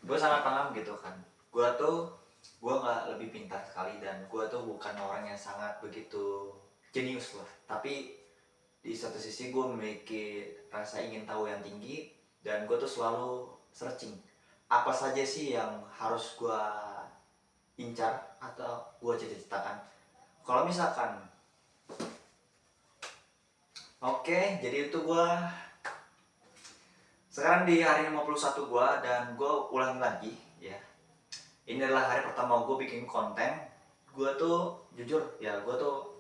gue sangat paham gitu kan. Gue nggak lebih pintar sekali, dan gue tuh bukan orang yang sangat begitu jenius lah. Tapi di satu sisi gue memiliki rasa ingin tahu yang tinggi, dan gue tuh selalu searching apa saja sih yang harus gue incar atau gue cita-citakan. Kalau misalkan oke, jadi itu gue sekarang di hari 51 gue, dan gue ulang lagi ya. Ini adalah hari pertama gue bikin konten. Gue tuh jujur ya, gue tuh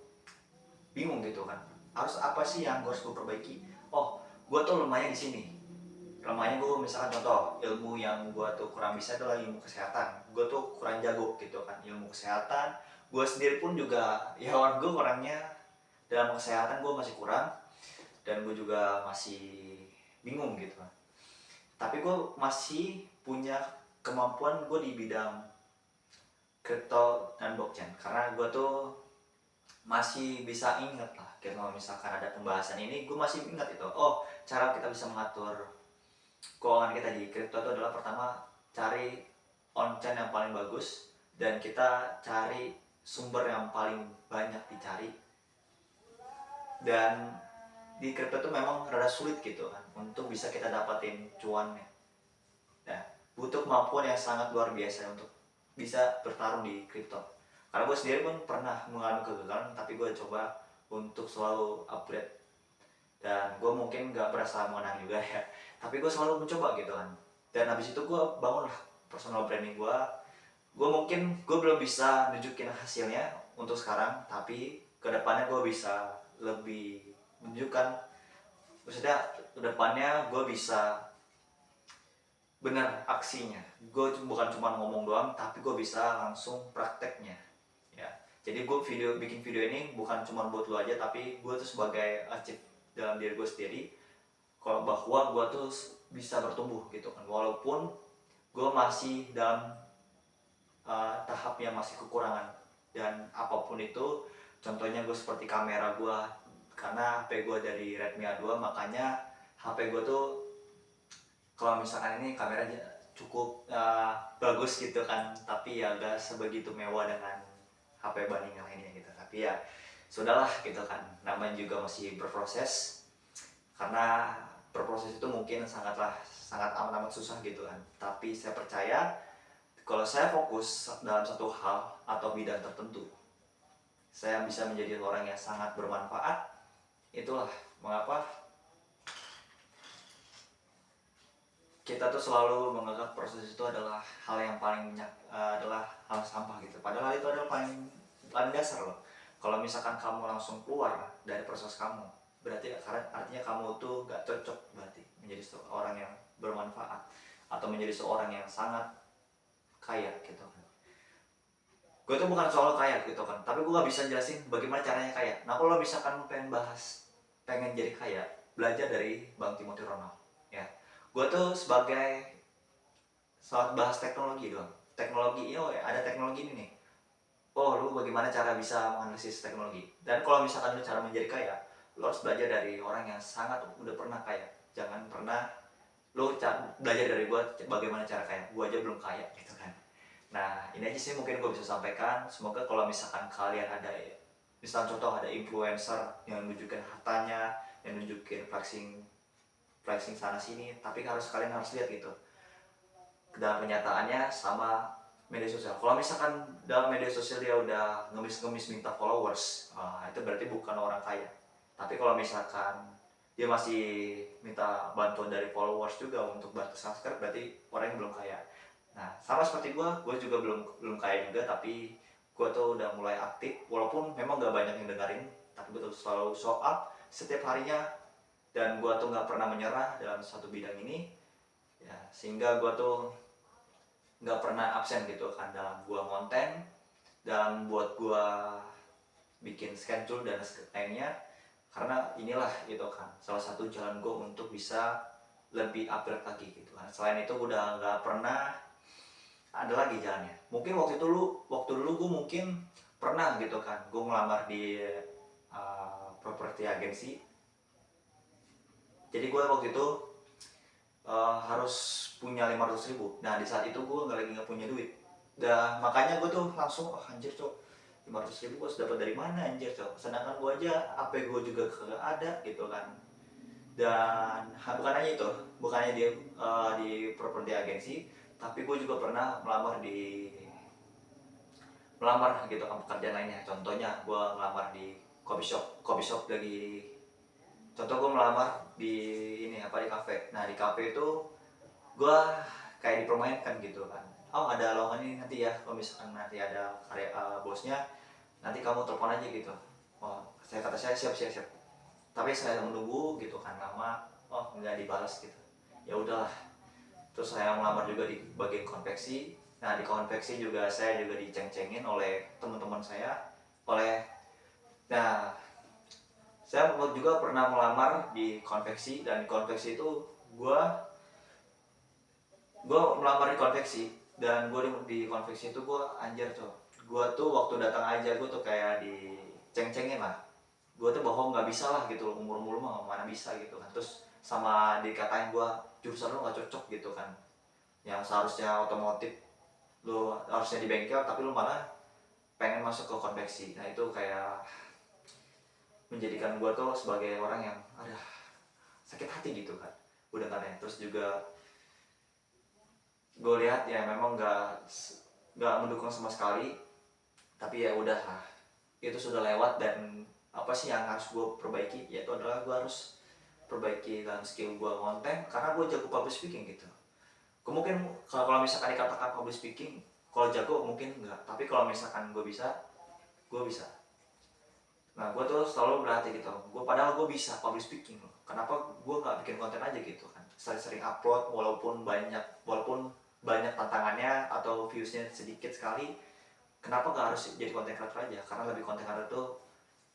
bingung gitu kan, harus apa sih yang harus gue perbaiki. Oh, gue tuh lemahnya di sini. Lemahnya gue misalkan contoh ilmu yang gue tuh kurang bisa adalah ilmu kesehatan. Gue tuh kurang jago gitu kan ilmu kesehatan. Gue sendiri pun juga ya, orang gue orangnya dalam kesehatan gue masih kurang, dan gue juga masih bingung gitu kan. Tapi gue masih punya kemampuan gue di bidang crypto dan blockchain, karena gue tuh masih bisa inget lah. Kalau misalkan ada pembahasan ini, gue masih ingat itu. Oh, cara kita bisa mengatur keuangan kita di crypto itu adalah pertama cari on-chain yang paling bagus, dan kita cari sumber yang paling banyak dicari. Dan di crypto itu memang rada sulit gitu kan untuk bisa kita dapatin cuannya. Nah, butuh kemampuan yang sangat luar biasa untuk bisa bertarung di crypto. Karena gue sendiri pun pernah mengalami kegagalan, tapi gue coba untuk selalu upgrade. Dan gue mungkin gak berasa menang juga ya, tapi gue selalu mencoba gitu kan. Dan habis itu gue bangun lah personal branding gue. Gue belum bisa nunjukin hasilnya untuk sekarang, tapi kedepannya gue bisa lebih menunjukkan. Maksudnya kedepannya gue bisa bener aksinya. Gue bukan cuma ngomong doang, tapi gue bisa langsung prakteknya ya. Jadi gue bikin video ini bukan cuma buat lo aja, tapi gue tuh sebagai achieve dalam diri gue sendiri, kalau bahwa gue tuh bisa bertumbuh gitu kan, walaupun gue masih dalam tahap yang masih kekurangan. Dan apapun itu, contohnya gue seperti kamera gue, karena HP gue dari Redmi A2, makanya HP gue tuh kalau misalkan ini kameranya cukup bagus gitu kan, tapi ya gak sebegitu mewah dengan HP banding yang lainnya gitu. Tapi ya sudahlah gitu kan, namanya juga masih berproses. Karena berproses itu mungkin sangat amat susah gitu kan, tapi saya percaya kalau saya fokus dalam satu hal atau bidang tertentu, saya bisa menjadi orang yang sangat bermanfaat. Itulah mengapa kita tuh selalu menganggap proses itu adalah hal yang paling adalah hal sampah gitu. Padahal itu adalah paling dasar loh. Kalau misalkan kamu langsung keluar dari proses kamu, berarti artinya kamu tuh gak cocok berarti menjadi seorang yang bermanfaat atau menjadi seorang yang sangat kaya gitu kan. Gue tuh bukan soal kaya gitu kan, tapi gue gak bisa jelasin bagaimana caranya kaya. Nah, kalau misalkan pengen jadi kaya, belajar dari Bang Timothy Ronald ya. Gue tuh sebagai saat bahas teknologi doang. Teknologi, ada teknologi ini nih. Oh, lu bagaimana cara bisa menganalisis teknologi. Dan kalau misalkan lu cara menjadi kaya, lu harus belajar dari orang yang sangat udah pernah kaya. Jangan pernah lu belajar dari gue bagaimana cara kaya. Gue aja belum kaya gitu kan. Nah, ini aja sih mungkin gue bisa sampaikan. Semoga kalau misalkan kalian ada, misal contoh ada influencer yang nunjukin hartanya, yang nunjukin flexing sana sini, tapi kalian harus lihat gitu dalam kenyataannya sama media sosial. Kalau misalkan dalam media sosial dia udah ngemis-ngemis minta followers, itu berarti bukan orang kaya. Tapi kalau misalkan dia masih minta bantuan dari followers juga untuk bantu subscribe, berarti orang yang belum kaya. Nah, sama seperti gue juga belum kaya juga, tapi gue tuh udah mulai aktif, walaupun memang gak banyak yang dengerin, tapi gue tuh selalu show up setiap harinya, dan gue tuh gak pernah menyerah dalam satu bidang ini ya, sehingga gue tuh nggak pernah absen gitu kan dalam gua konten, dalam buat gua bikin schedule dan lainnya. Karena inilah gitu kan salah satu jalan gua untuk bisa lebih upgrade lagi gitu kan. Selain itu udah nggak pernah ada lagi jalannya. Mungkin waktu dulu gua mungkin pernah gitu kan, gua ngelamar di properti agency. Jadi gua waktu itu harus punya 500.000. Nah di saat itu gue nggak punya duit. Dan makanya gue tuh langsung, oh anjir cok, 500.000 gue dapat dari mana anjir cok, sedangkan gue aja HP gue juga kagak ada gitu kan. Dan bukan hanya itu, bukannya di properti agensi, tapi gue juga pernah melamar gitu kan pekerjaan lainnya. Contohnya gue ngelamar di coffee shop lagi. Contoh gue melamar di ini apa, di kafe. Nah di kafe itu gue kayak dipermainkan gitu kan. Oh ada lowongan ini nanti ya, kalau misalkan nanti ada karya bosnya, nanti kamu telepon aja gitu. Oh saya siap siap siap. Tapi saya menunggu gitu kan lama, oh nggak dibalas gitu. Ya udahlah. Terus saya melamar juga di bagian konveksi. Nah di konveksi juga saya juga diceng-cengin oleh teman-teman saya. Nah saya juga pernah melamar di konveksi, dan di konveksi itu gue melamar di konveksi, dan gue di konveksi itu gue anjir tuh, gue tuh waktu datang aja gue tuh kayak diceng-cengin lah. Gue tuh bohong nggak bisa lah gitu, umur mah mana bisa gitu kan. Terus sama dikatain gue, jurusan lo nggak cocok gitu kan, yang seharusnya otomotif lo harusnya di bengkel, tapi lo malah pengen masuk ke konveksi. Nah itu kayak menjadikan gue tuh sebagai orang yang ada sakit hati gitu kan udah kan ya. Terus juga gue lihat ya memang nggak mendukung sama sekali, tapi ya udah lah, itu sudah lewat. Dan apa sih yang harus gue perbaiki, yaitu adalah gue harus perbaiki dalam skill gue konten, karena gue jago public speaking gitu. Mungkin kalau misalkan dikatakan public speaking, kalau jago mungkin enggak, tapi kalau misalkan gue bisa, gue bisa. Nah gue tuh selalu berhati gitu, gue padahal gue bisa public speaking loh, kenapa gue nggak bikin konten aja gitu kan, sering-sering upload walaupun banyak tantangannya atau viewsnya sedikit sekali. Kenapa nggak harus jadi konten creator aja, karena lebih konten creator tuh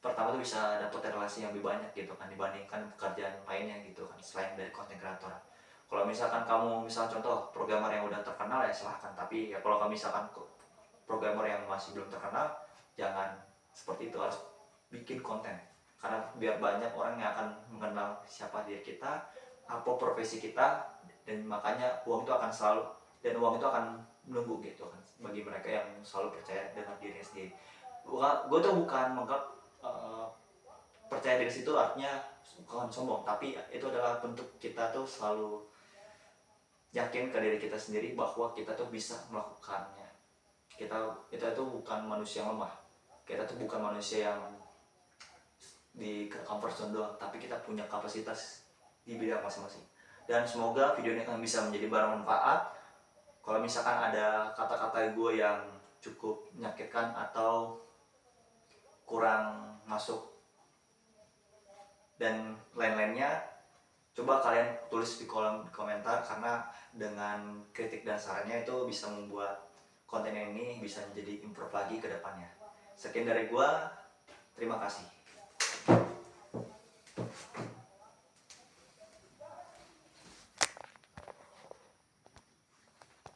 pertama tuh bisa dapat relasi yang lebih banyak gitu kan, dibandingkan pekerjaan lainnya gitu kan selain dari konten creator. Kalau misalkan kamu contoh programmer yang udah terkenal ya silahkan, tapi ya kalau kamu misalkan programmer yang masih belum terkenal, jangan seperti itu, harus bikin konten. Karena biar banyak orang yang akan mengenal siapa diri kita, apa profesi kita, dan makanya uang itu akan selalu, dan uang itu akan menunggu gitu kan bagi mereka yang selalu percaya dengan dirinya sendiri. Gue tuh bukan menganggap percaya diri situ artinya bukan sombong, tapi itu adalah bentuk kita tuh selalu yakin ke diri kita sendiri bahwa kita tuh bisa melakukannya. Kita tuh bukan manusia yang lemah, kita tuh bukan manusia yang di comfort zone doang, tapi kita punya kapasitas di bidang masing-masing. Dan semoga video ini akan bisa menjadi barang manfaat. Kalau misalkan ada kata-kata gue yang cukup menyakitkan atau kurang masuk dan lain-lainnya, coba kalian tulis di kolom komentar, karena dengan kritik dan sarannya itu bisa membuat konten ini bisa menjadi improve lagi ke depannya. Sekian dari gue, terima kasih.